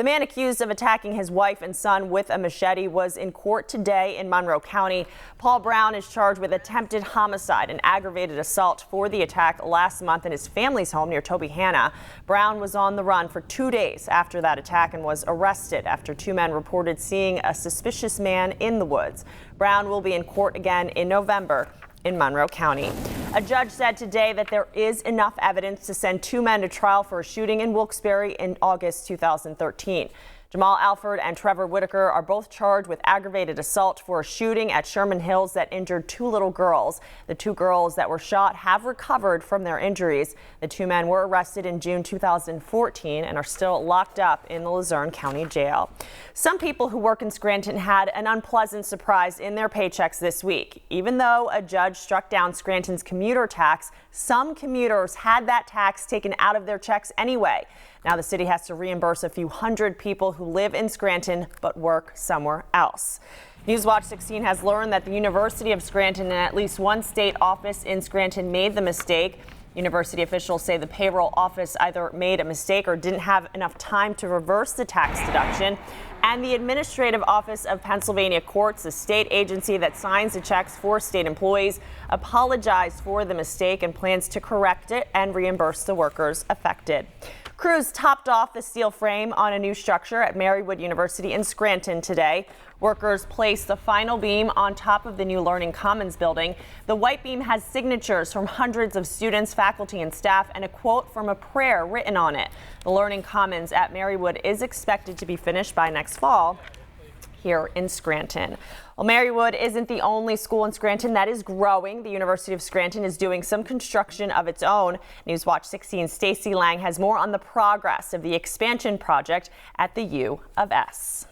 The man accused of attacking his wife and son with a machete was in court today in Monroe County. Paul Brown is charged with attempted homicide and aggravated assault for the attack last month in his family's home near Tobyhanna. Brown was on the run for 2 days after that attack and was arrested after two men reported seeing a suspicious man in the woods. Brown will be in court again in November in Monroe County. A judge said today that there is enough evidence to send two men to trial for a shooting in Wilkes-Barre in August 2013. Jamal Alford and Trevor Whitaker are both charged with aggravated assault for a shooting at Sherman Hills that injured two little girls. The two girls that were shot have recovered from their injuries. The two men were arrested in June 2014 and are still locked up in the Luzerne County Jail. Some people who work in Scranton had an unpleasant surprise in their paychecks this week. Even though a judge struck down Scranton's commuter tax, some commuters had that tax taken out of their checks anyway. Now the city has to reimburse a few hundred people who live in Scranton but work somewhere else. Newswatch 16 has learned that the University of Scranton and at least one state office in Scranton made the mistake. University officials say the payroll office either made a mistake or didn't have enough time to reverse the tax deduction. And the Administrative Office of Pennsylvania Courts, the state agency that signs the checks for state employees, apologized for the mistake and plans to correct it and reimburse the workers affected. Crews topped off the steel frame on a new structure at Marywood University in Scranton today. Workers placed the final beam on top of the new Learning Commons building. The white beam has signatures from hundreds of students, faculty, and staff, and a quote from a prayer written on it. The Learning Commons at Marywood is expected to be finished by next fall here in Scranton. Well, Marywood isn't the only school in Scranton that is growing. The University of Scranton is doing some construction of its own. Newswatch 16's Stacy Lang has more on the progress of the expansion project at the U of S.